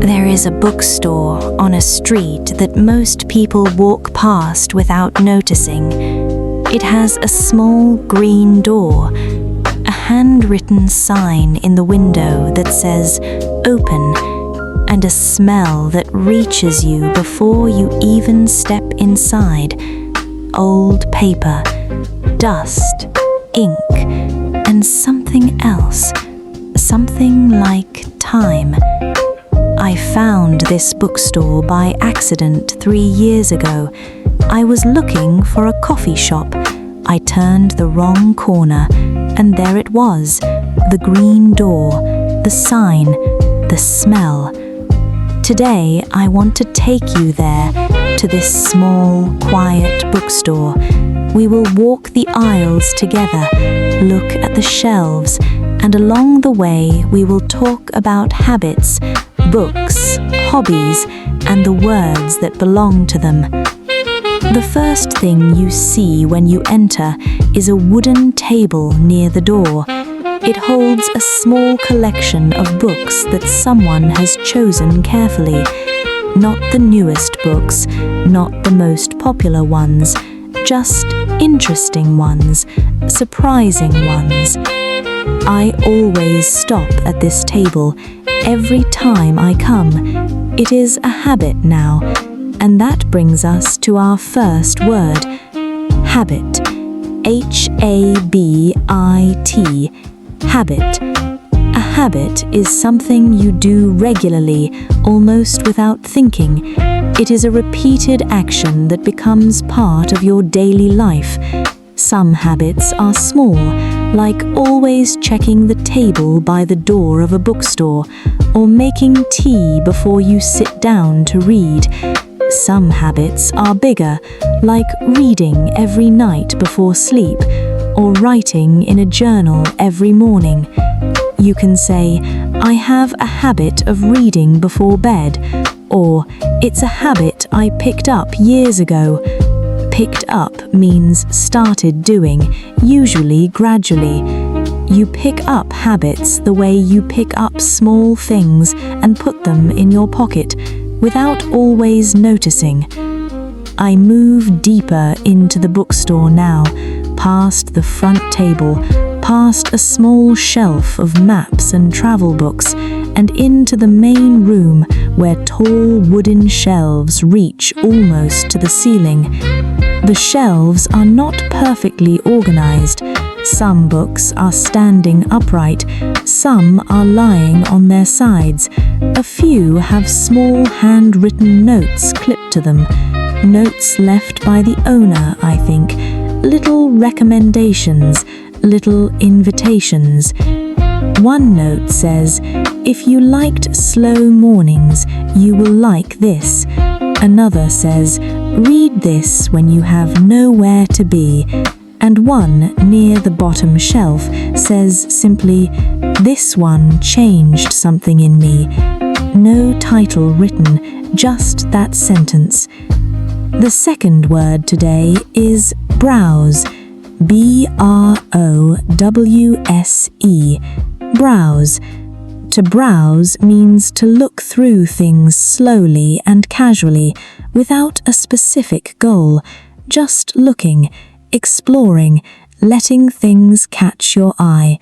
There is a bookstore on a street that most people walk past without noticing. It has a small green door, a handwritten sign in the window that says "Open," and a smell that reaches you before you even step inside. Old paper, dust, ink, and something else, something like time. I found this bookstore by accident 3 years ago. I was looking for a coffee shop. I turned the wrong corner, and there it was, the green door, the sign, the smell. Today, I want to take you there, to this small, quiet bookstore. We will walk the aisles together, look at the shelves, and along the way we will talk about habits, books, hobbies, and the words that belong to them. The first thing you see when you enter is a wooden table near the door. It holds a small collection of books that someone has chosen carefully. Not the newest books, not the most popular ones, just interesting ones, surprising ones. I always stop at this table every time I come. It is a habit now, and that brings us to our first word, habit. H-A-B-I-T, habit. A habit is something you do regularly, almost without thinking. It is a repeated action that becomes part of your daily life. Some habits are small, like always checking the table by the door of a bookstore, or making tea before you sit down to read. Some habits are bigger, like reading every night before sleep, or writing in a journal every morning. You can say, "I have a habit of reading before bed," or "It's a habit I picked up years ago." Picked up means started doing, usually gradually. You pick up habits the way you pick up small things and put them in your pocket, without always noticing. I move deeper into the bookstore now, past the front table, past a small shelf of maps and travel books, and into the main room where tall wooden shelves reach almost to the ceiling. The shelves are not perfectly organized. Some books are standing upright, some are lying on their sides. A few have small handwritten notes clipped to them. Notes left by the owner, I think. Little recommendations, little invitations. One note says, "If you liked slow mornings, you will like this." Another says, "Read this when you have nowhere to be." And one near the bottom shelf says simply, "This one changed something in me." No title written, just that sentence. The second word today is browse. B-R-O-W-S-E. Browse. To browse means to look through things slowly and casually, without a specific goal, just looking, exploring, letting things catch your eye.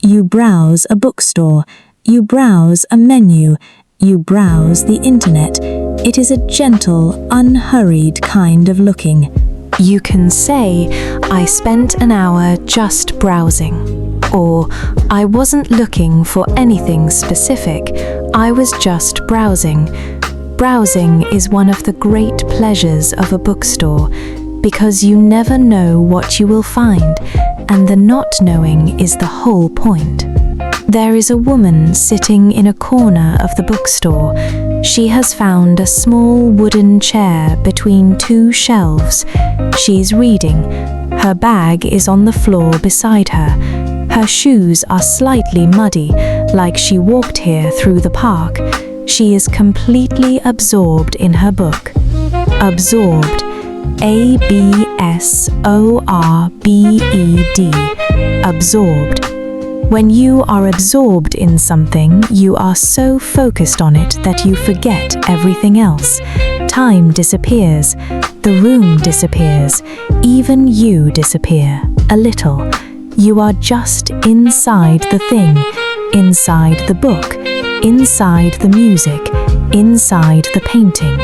You browse a bookstore, you browse a menu, you browse the internet. It is a gentle, unhurried kind of looking. You can say, "I spent an hour just browsing," or "I wasn't looking for anything specific, I was just browsing." Browsing is one of the great pleasures of a bookstore, because you never know what you will find, and the not knowing is the whole point. There is a woman sitting in a corner of the bookstore. She has found a small wooden chair between two shelves. She's reading. Her bag is on the floor beside her. Her shoes are slightly muddy, like she walked here through the park. She is completely absorbed in her book. Absorbed. A-B-S-O-R-B-E-D. Absorbed. When you are absorbed in something, you are so focused on it that you forget everything else. Time disappears, the room disappears, even you disappear, a little. You are just inside the thing, inside the book, inside the music, inside the painting.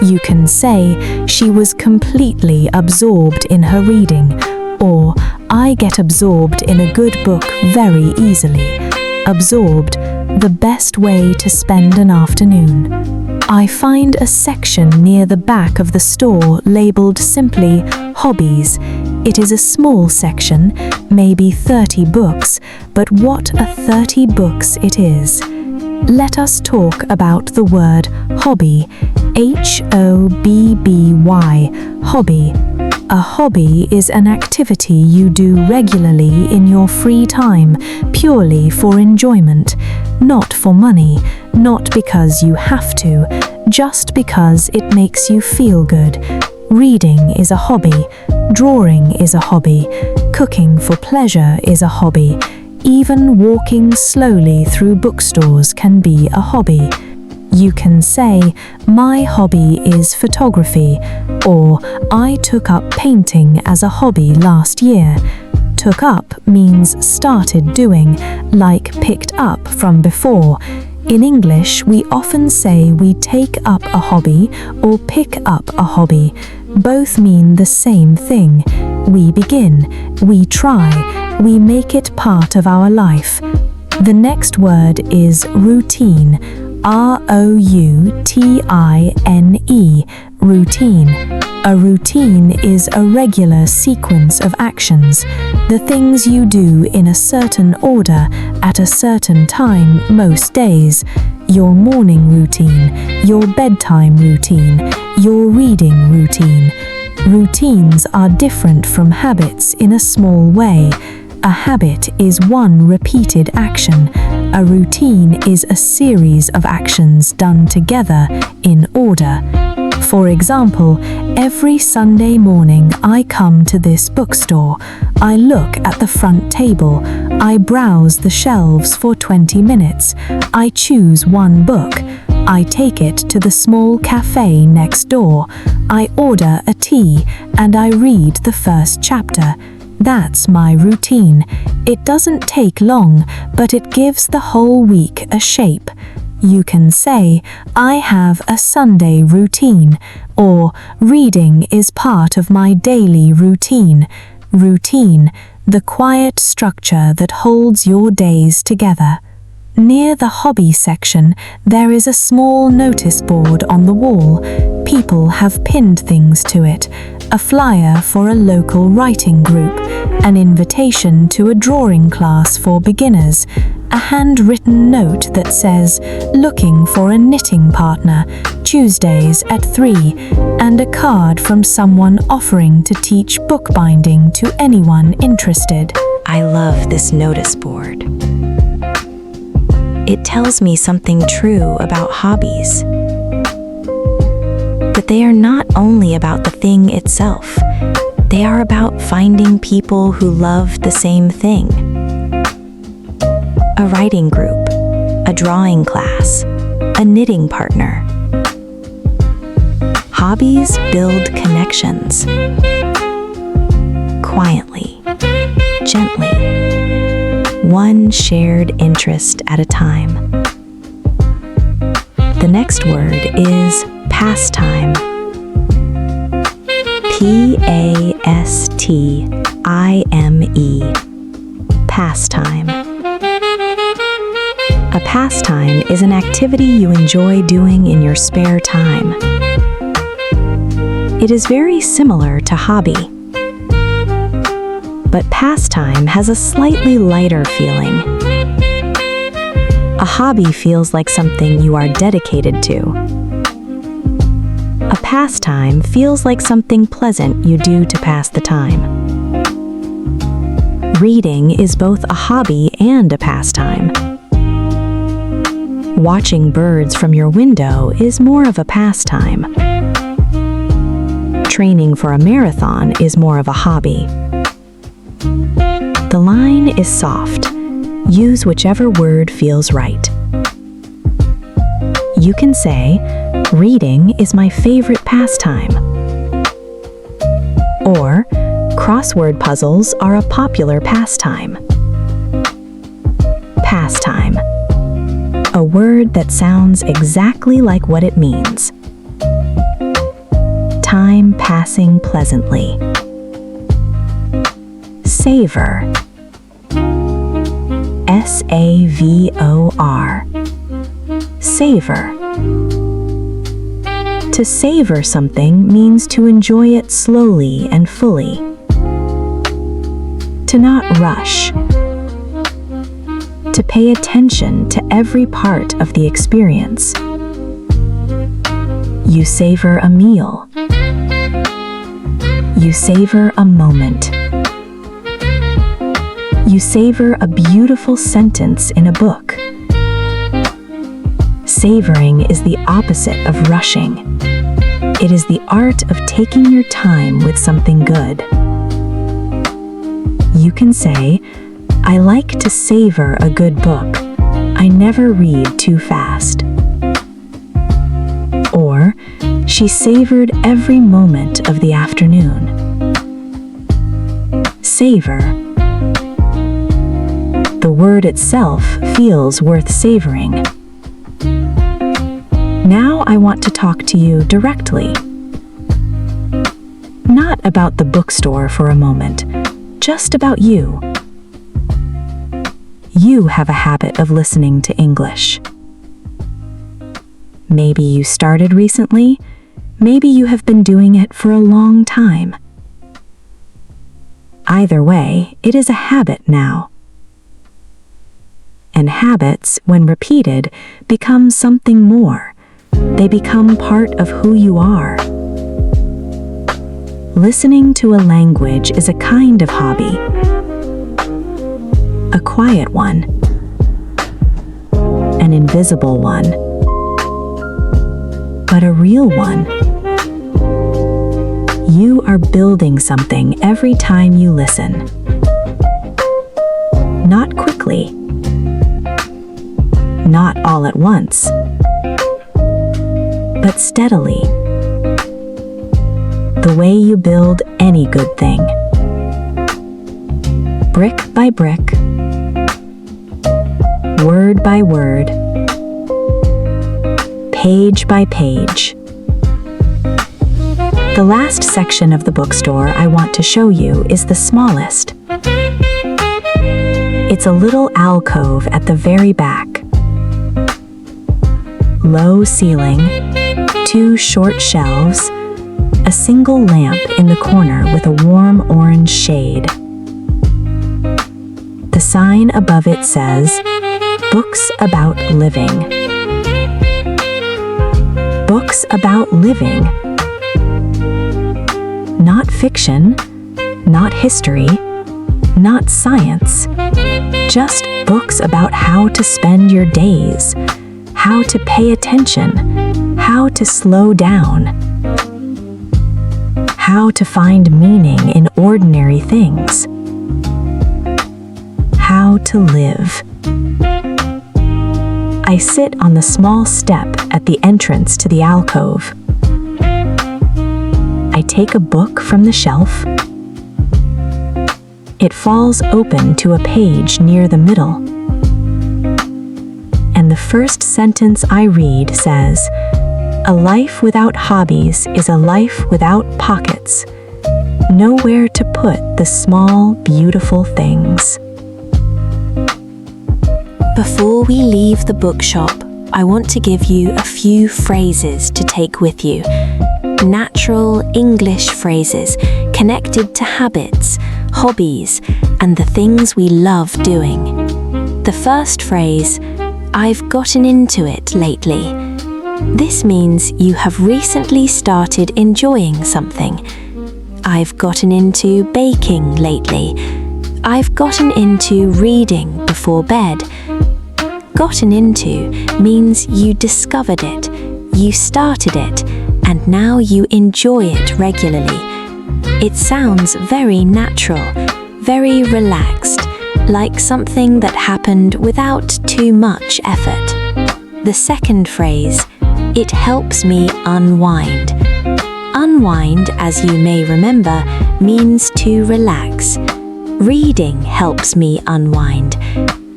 You can say, she was completely absorbed in her reading, or I get absorbed in a good book very easily. Absorbed, the best way to spend an afternoon. I find a section near the back of the store labeled simply Hobbies. It is a small section, maybe 30 books, but what a 30 books it is. Let us talk about the word hobby, H-O-B-B-Y, hobby. A hobby is an activity you do regularly in your free time, purely for enjoyment, not for money, not because you have to, just because it makes you feel good. Reading is a hobby, drawing is a hobby, cooking for pleasure is a hobby. Even walking slowly through bookstores can be a hobby. You can say, my hobby is photography, or I took up painting as a hobby last year. Took up means started doing, like picked up from before. In English, we often say we take up a hobby or pick up a hobby. Both mean the same thing. We begin, we try, we make it part of our life. The next word is routine, R-O-U-T-I-N-E, routine. A routine is a regular sequence of actions, the things you do in a certain order at a certain time most days. Your morning routine, your bedtime routine, your reading routine. Routines are different from habits in a small way. A habit is one repeated action. A routine is a series of actions done together in order. For example, every Sunday morning I come to this bookstore. I look at the front table. I browse the shelves for 20 minutes. I choose one book. I take it to the small cafe next door. I order a tea and I read the first chapter. That's my routine. It doesn't take long, but it gives the whole week a shape. You can say, I have a Sunday routine, or reading is part of my daily routine. Routine, the quiet structure that holds your days together. Near the hobby section, there is a small notice board on the wall. People have pinned things to it. A flyer for a local writing group, an invitation to a drawing class for beginners, a handwritten note that says, looking for a knitting partner, Tuesdays at 3, and a card from someone offering to teach bookbinding to anyone interested. I love this notice board. It tells me something true about hobbies. That they are not only about the thing itself, they are about finding people who love the same thing. A writing group, a drawing class, a knitting partner. Hobbies build connections. Quietly, gently, one shared interest at a time. The next word is Pastime. P-A-S-T-I-M-E. Pastime. A pastime is an activity you enjoy doing in your spare time. It is very similar to hobby. But pastime has a slightly lighter feeling. A hobby feels like something you are dedicated to. A pastime feels like something pleasant you do to pass the time. Reading is both a hobby and a pastime. Watching birds from your window is more of a pastime. Training for a marathon is more of a hobby. The line is soft. Use whichever word feels right. You can say, reading is my favorite pastime. Or, crossword puzzles are a popular pastime. Pastime. A word that sounds exactly like what it means. Time passing pleasantly. Savor. S-A-V-O-R. Savor. To savor something means to enjoy it slowly and fully. To not rush. To pay attention to every part of the experience. You savor a meal. You savor a moment. You savor a beautiful sentence in a book. Savoring is the opposite of rushing. It is the art of taking your time with something good. You can say, I like to savor a good book. I never read too fast. Or, she savored every moment of the afternoon. Savor. The word itself feels worth savoring. Now I want to talk to you directly. Not about the bookstore for a moment, just about you. You have a habit of listening to English. Maybe you started recently, maybe you have been doing it for a long time. Either way, it is a habit now. And habits, when repeated, become something more. They become part of who you are. Listening to a language is a kind of hobby. A quiet one. An invisible one. But a real one. You are building something every time you listen. Not quickly. Not all at once. But steadily. The way you build any good thing. Brick by brick. Word by word. Page by page. The last section of the bookstore I want to show you is the smallest. It's a little alcove at the very back. Low ceiling, 2 short shelves, a single lamp in the corner with a warm orange shade. The sign above it says, Books About Living. Books about living. Not fiction, not history, not science. Just books about how to spend your days, how to pay attention, how to slow down, how to find meaning in ordinary things, how to live. I sit on the small step at the entrance to the alcove. I take a book from the shelf. It falls open to a page near the middle. And the first sentence I read says, A life without hobbies is a life without pockets. Nowhere to put the small, beautiful things. Before we leave the bookshop, I want to give you a few phrases to take with you. Natural English phrases connected to habits, hobbies, and the things we love doing. The first phrase, I've gotten into it lately. This means you have recently started enjoying something. I've gotten into baking lately. I've gotten into reading before bed. Gotten into means you discovered it, you started it, and now you enjoy it regularly. It sounds very natural, very relaxed, like something that happened without too much effort. The second phrase, it helps me unwind. Unwind, as you may remember, means to relax. Reading helps me unwind.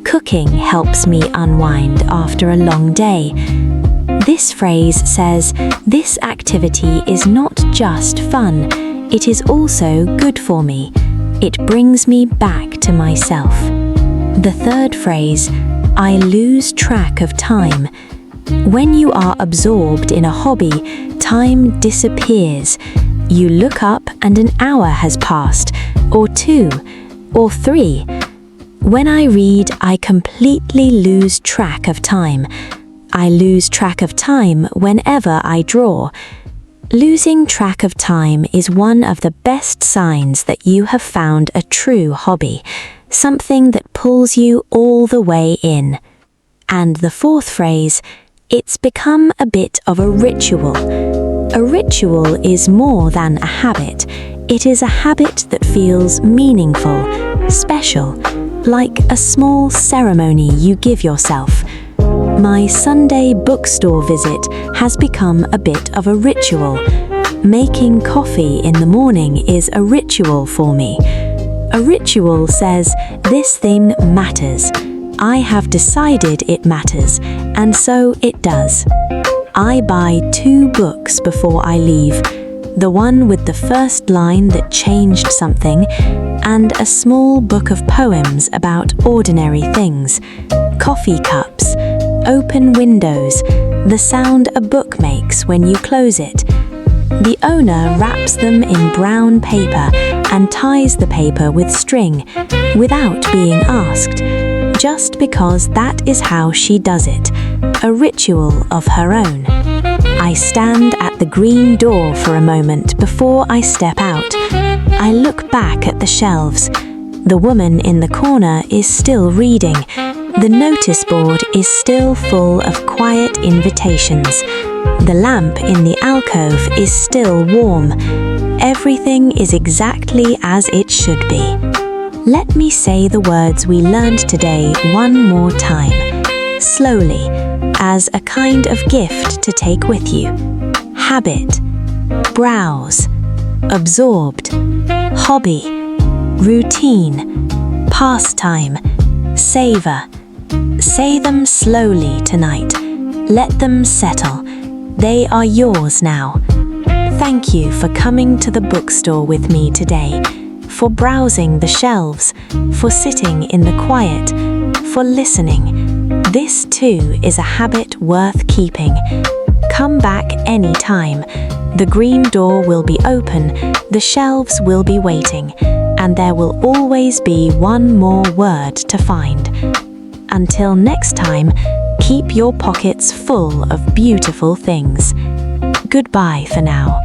Cooking helps me unwind after a long day. This phrase says, this activity is not just fun, it is also good for me. It brings me back to myself. The third phrase, I lose track of time. When you are absorbed in a hobby, time disappears. You look up and an hour has passed, or 2, or 3. When I read, I completely lose track of time. I lose track of time whenever I draw. Losing track of time is one of the best signs that you have found a true hobby, something that pulls you all the way in. And the fourth phrase, it's become a bit of a ritual. A ritual is more than a habit. It is a habit that feels meaningful, special, like a small ceremony you give yourself. My Sunday bookstore visit has become a bit of a ritual. Making coffee in the morning is a ritual for me. A ritual says, this thing matters. I have decided it matters, and so it does. I buy 2 books before I leave. The one with the first line that changed something, and a small book of poems about ordinary things. Coffee cups, open windows, the sound a book makes when you close it. The owner wraps them in brown paper and ties the paper with string, without being asked, just because that is how she does it, a ritual of her own. I stand at the green door for a moment before I step out. I look back at the shelves. The woman in the corner is still reading. The notice board is still full of quiet invitations. The lamp in the alcove is still warm. Everything is exactly as it should be. Let me say the words we learned today one more time, slowly, as a kind of gift to take with you. Habit, browse, absorbed, hobby, routine, pastime, savor. Say them slowly tonight. Let them settle. They are yours now. Thank you for coming to the bookstore with me today, for browsing the shelves, for sitting in the quiet, for listening. This too is a habit worth keeping. Come back anytime. The green door will be open, the shelves will be waiting, and there will always be one more word to find. Until next time, keep your pockets full of beautiful things. Goodbye for now.